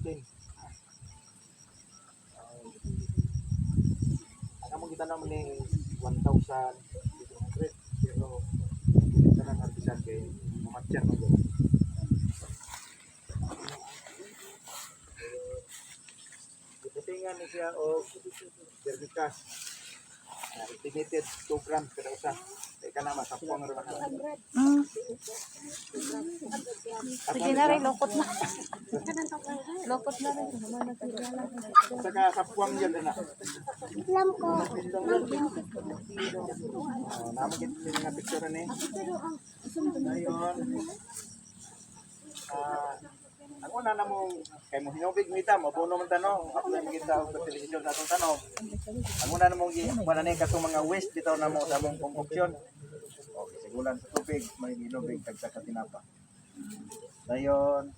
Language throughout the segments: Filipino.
17. Ang among kita naman ni 1,800 pero kita nang artisan kay mamatyan mo yun. Iputingan ni siya o vermicas. Estimated 2 grams kada usa. Kaya ka na masapwang rin ako. Sige na rin, lokot na. Lokot na rin. Saka sapwang yun na. Alam ko. Namagin din nga picture ni. Ngayon, ang una na mong kay mo hinubig mita mo puno man tanong apply mo kita og television sa atong tanong. Ang una na mong wala ni katong mga waste bitaw na mo sa mong concoction. Okay, sigulan sa tubig may hinubig kag sa katinapa. Dayon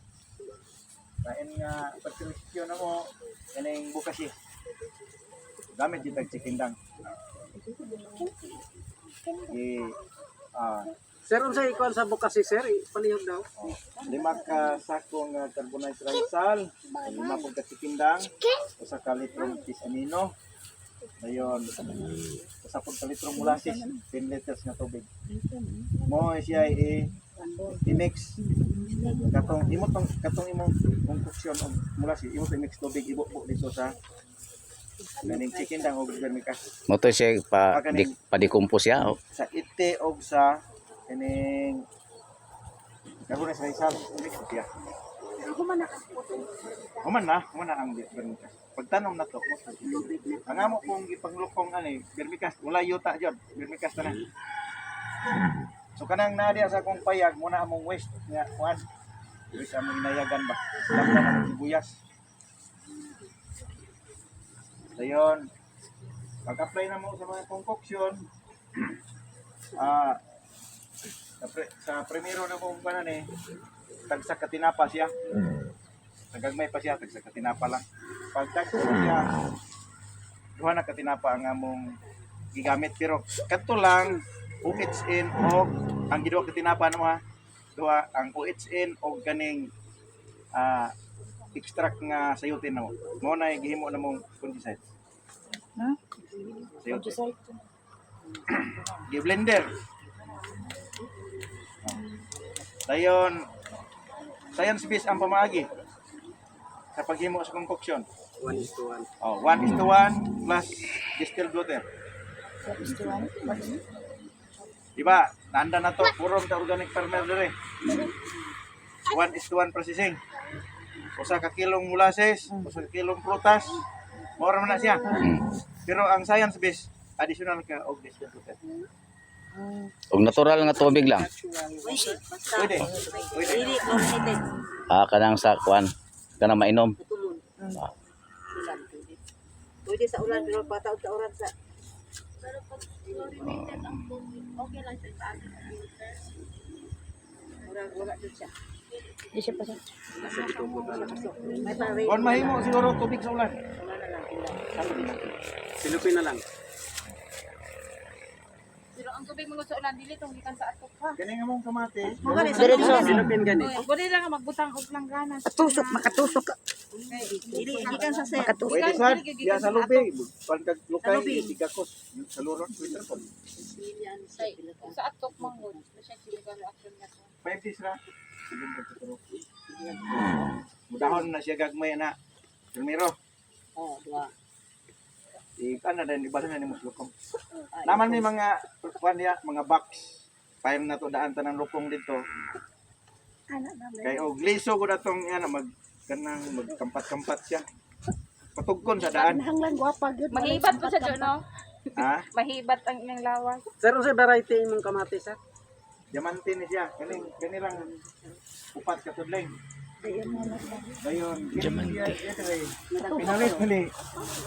kain nga pagtelevision na mo kaning bukasi. Gamit yung tag-chikindang. Sir, unsa ikuan sa bukasi sir? Panihog daw. 5 ka sakong carbonized rice sal, 5 pong katsikindang, usa ka litrong fish amino, dayon usa pong litrong molasses, 10 liters nga tubig. Mo siya i-mix. Katong imong concoction og molasses, imong i-mix tubig ibubo dito sa ganing chikindang og vermicas. Mo to siya pa-decompose ya. Sa ite og sa kaning carbonized rice sal, mix siya. Human na ang vermicas. Pagtanom na to, ang amo kong ipanglukong ani, vermicas, wala yuta jud, vermicas na. So kanang nadia sa akong payag muna among waste nga kuan. Dili sa among inayagan ba. Lamdan ang sibuyas. Dayon, pag-apply na mo sa mga concoction, sa primero na kong kanan tagsa katinapa siya. Nagagmay pa siya, tagsa katinapa lang. Pag tagsa siya, duha na katinapa ang among gigamit. Pero kato lang, UHN o ang giduha katinapa na mo ha. Duha ang UHN o ganing extract nga sayutin na mo. Mo na gihimo na mong fungicide. Sayutin. Gi-blender. Dayon, science based ang pamaagi sa paghimo sa concoction. 1:1. Oh, 1:1 plus distilled water. 1:1. Diba? Nanda na to, puro ta organic farmer dire. 1:1 processing. Usa ka kilong molasses, usa ka kilong prutas, mora man na siya. Pero ang science based additional ka og distilled water. Og natural nga tubig lang. Pwede. Kanang sa kuan, kanang mainom. Pwede sa ulan pero pataod sa oras sa wala dito siya. Di siya pa siya. May pare. Kon mahimo siguro tubig sa ulan. Wala na lang. Silupin na lang. Pero ang tubig mo sa ulan, dili tong gikan sa atok ha. Kani nga mong kamate. Diretso. Silupin gani. Pwede lang magbutang og langganas. Tusok, makatusok ka. Dili gikan sa sir. Pwede sad, diya sa lubig. Pagkag lukay, igakos. Sa luron, winter po. Sa atok manggod. Siya chemical reaction niya. 5 days ra. Mudahon na siya gagmay na. Primero, Oh, dua. ano din, ibasa na ni Muslukong. Naman may mga, mga box. Payam na to, daan tanang lukong dito. Kaya og liso ko na itong, magkampat-kampat siya. Patugkon sa daan. Mahibat po sa dyan, no? Ha? Mahibat ang inyong lawas. Sir, unsa variety imong kamatis sir? Diamante ni siya. Kanilang upat katudling. Dayon,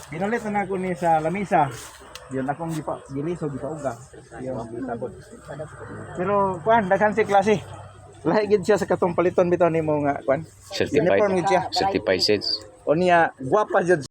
pinalit na ako ni sa lamisa. Yun akong giliso, gipauga. Yun, gitabot. Pero, kuan, daghan si klase. Lahi gid siya sa katong paliton bitaw nimo nga, kuan. Certified. Uniform gid siya. Certified seeds. O niya, guwapa jud